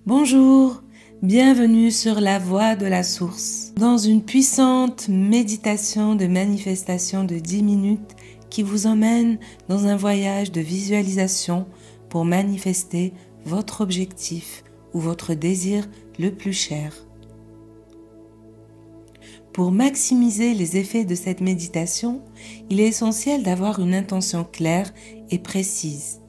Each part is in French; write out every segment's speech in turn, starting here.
Bonjour, bienvenue sur la voie de la source, dans une puissante méditation de manifestation de 10 minutes qui vous emmène dans un voyage de visualisation pour manifester votre objectif ou votre désir le plus cher. Pour maximiser les effets de cette méditation, il est essentiel d'avoir une intention claire et précise.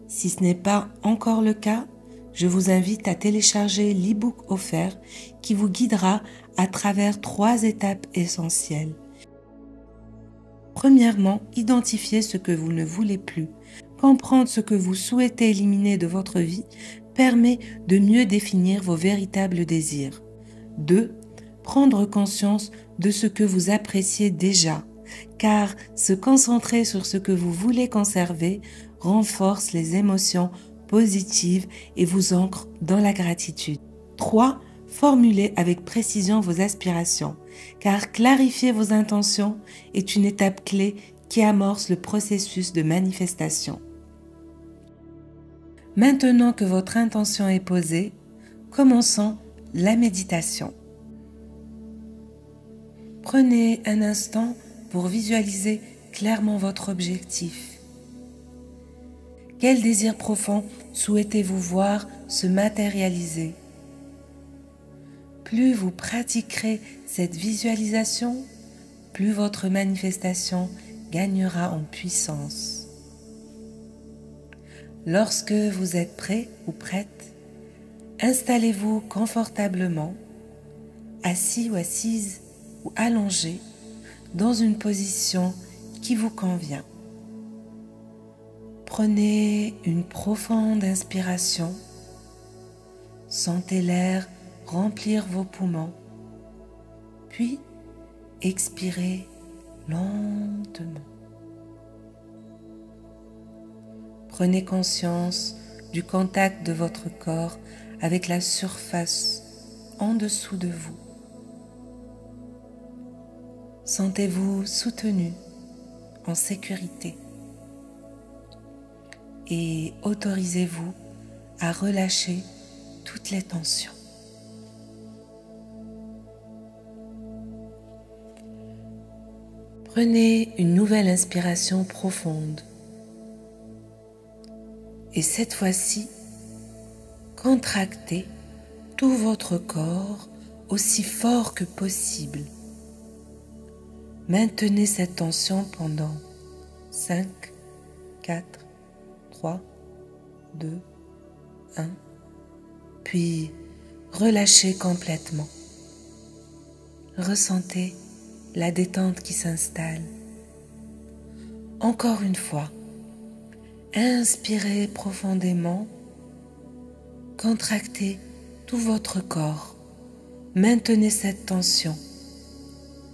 Si ce n'est pas encore le cas, je vous invite à télécharger l'e-book offert qui vous guidera à travers 3 étapes essentielles. Premièrement, identifier ce que vous ne voulez plus. Comprendre ce que vous souhaitez éliminer de votre vie permet de mieux définir vos véritables désirs. 2. Prendre conscience de ce que vous appréciez déjà, car se concentrer sur ce que vous voulez conserver renforce les émotions positives et vous ancre dans la gratitude. 3. Formulez avec précision vos aspirations, car clarifier vos intentions est une étape clé qui amorce le processus de manifestation. Maintenant que votre intention est posée, commençons la méditation. Prenez un instant pour visualiser clairement votre objectif. Quel désir profond souhaitez-vous voir se matérialiser? Plus vous pratiquerez cette visualisation, plus votre manifestation gagnera en puissance. Lorsque vous êtes prêt ou prête, installez-vous confortablement, assis ou assise ou allongé, dans une position qui vous convient. Prenez une profonde inspiration, sentez l'air remplir vos poumons, puis expirez lentement. Prenez conscience du contact de votre corps avec la surface en dessous de vous. Sentez-vous soutenu, en sécurité. Et autorisez-vous à relâcher toutes les tensions. Prenez une nouvelle inspiration profonde. Et cette fois-ci, contractez tout votre corps aussi fort que possible. Maintenez cette tension pendant 5, 4, 3, 2, 1, puis relâchez complètement. Ressentez la détente qui s'installe. Encore une fois, inspirez profondément, contractez tout votre corps, maintenez cette tension.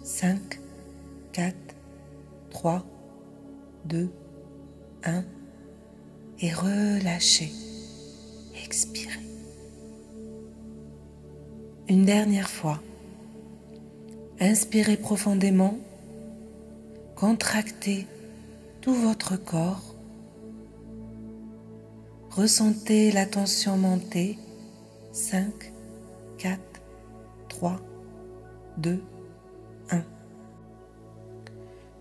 5, 4, 3, 2, 1, et relâchez, expirez. Une dernière fois, inspirez profondément, contractez tout votre corps, ressentez la tension monter. 5, 4, 3, 2, 1.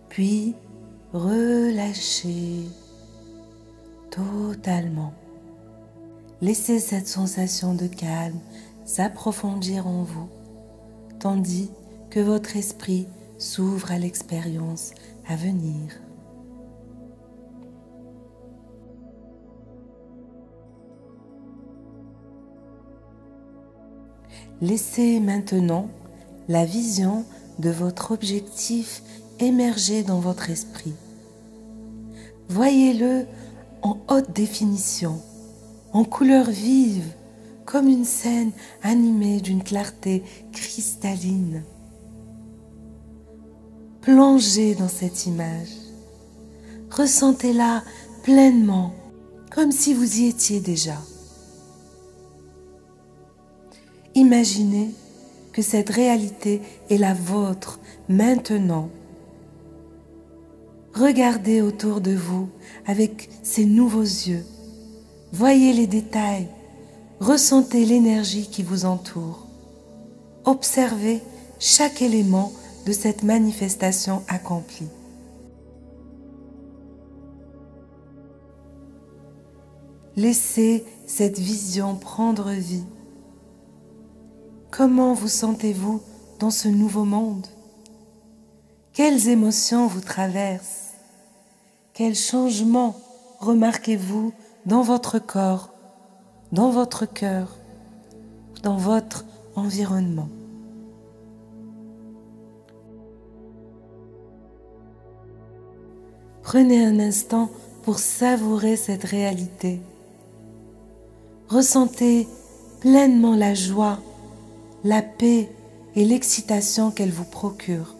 Puis relâchez totalement. Laissez cette sensation de calme s'approfondir en vous, tandis que votre esprit s'ouvre à l'expérience à venir. Laissez maintenant la vision de votre objectif émerger dans votre esprit. Voyez-le en haute définition, en couleurs vives, comme une scène animée d'une clarté cristalline. Plongez dans cette image, ressentez-la pleinement, comme si vous y étiez déjà. Imaginez que cette réalité est la vôtre maintenant. Regardez autour de vous avec ces nouveaux yeux. Voyez les détails, Ressentez l'énergie qui vous entoure. Observez chaque élément de cette manifestation accomplie. Laissez cette vision prendre vie. Comment vous sentez-vous dans ce nouveau monde? Quelles émotions vous traversent? Quels changements remarquez-vous dans votre corps, dans votre cœur, dans votre environnement? Prenez un instant pour savourer cette réalité. Ressentez pleinement la joie, la paix et l'excitation qu'elle vous procure.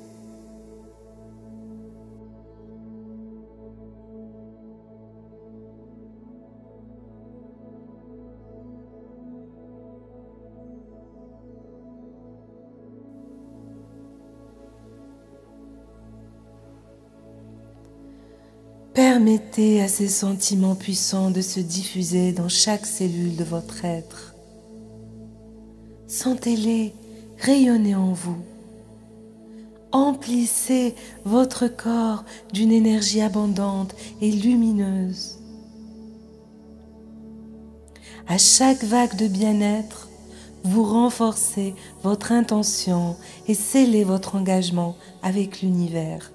Permettez à ces sentiments puissants de se diffuser dans chaque cellule de votre être. Sentez-les rayonner en vous. Emplissez votre corps d'une énergie abondante et lumineuse. À chaque vague de bien-être, vous renforcez votre intention et scellez votre engagement avec l'univers.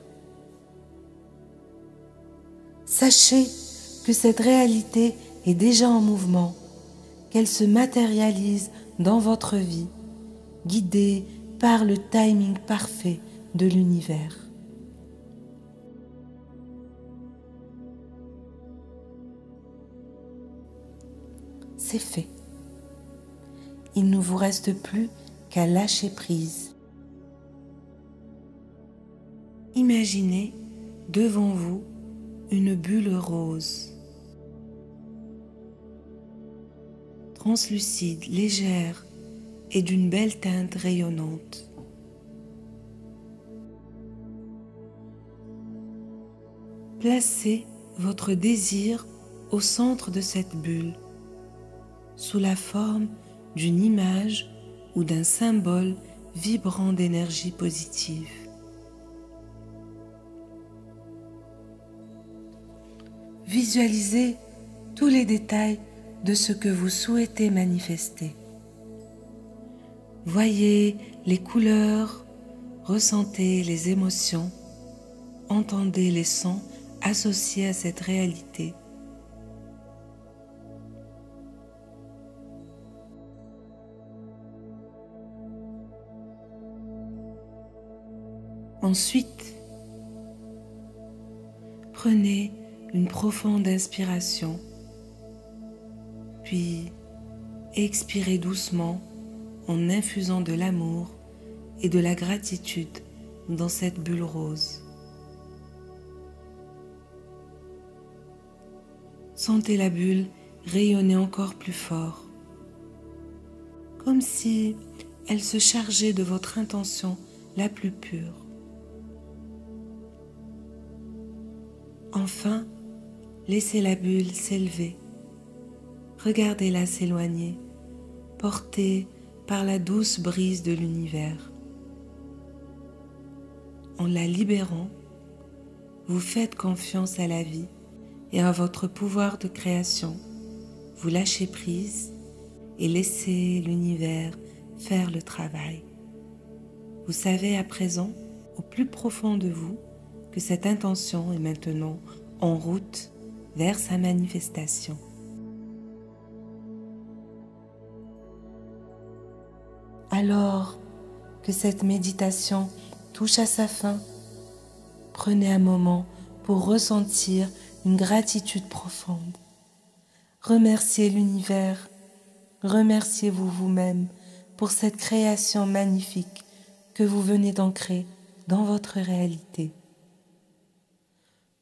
Sachez que cette réalité est déjà en mouvement, qu'elle se matérialise dans votre vie, guidée par le timing parfait de l'univers. C'est fait. Il ne vous reste plus qu'à lâcher prise. Imaginez devant vous une bulle rose, translucide, légère et d'une belle teinte rayonnante. Placez votre désir au centre de cette bulle, sous la forme d'une image ou d'un symbole vibrant d'énergie positive. Visualisez tous les détails de ce que vous souhaitez manifester. Voyez les couleurs, ressentez les émotions, entendez les sons associés à cette réalité. Ensuite, prenez une profonde inspiration, puis expirez doucement en infusant de l'amour et de la gratitude dans cette bulle rose. Sentez la bulle rayonner encore plus fort, comme si elle se chargeait de votre intention la plus pure. Enfin, laissez la bulle s'élever. Regardez-la s'éloigner, portée par la douce brise de l'univers. En la libérant, vous faites confiance à la vie et à votre pouvoir de création. Vous lâchez prise et laissez l'univers faire le travail. Vous savez à présent, au plus profond de vous, que cette intention est maintenant en route vers sa manifestation. Alors que cette méditation touche à sa fin, prenez un moment pour ressentir une gratitude profonde. Remerciez l'univers, remerciez-vous vous-même pour cette création magnifique que vous venez d'ancrer dans votre réalité.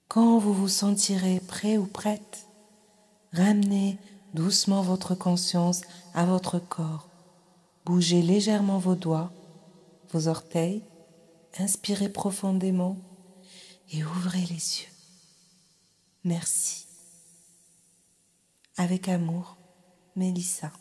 Quand vous vous sentirez prêt ou prête, ramenez doucement votre conscience à votre corps. Bougez légèrement vos doigts, vos orteils, inspirez profondément et ouvrez les yeux. Merci. Avec amour, Mélissa.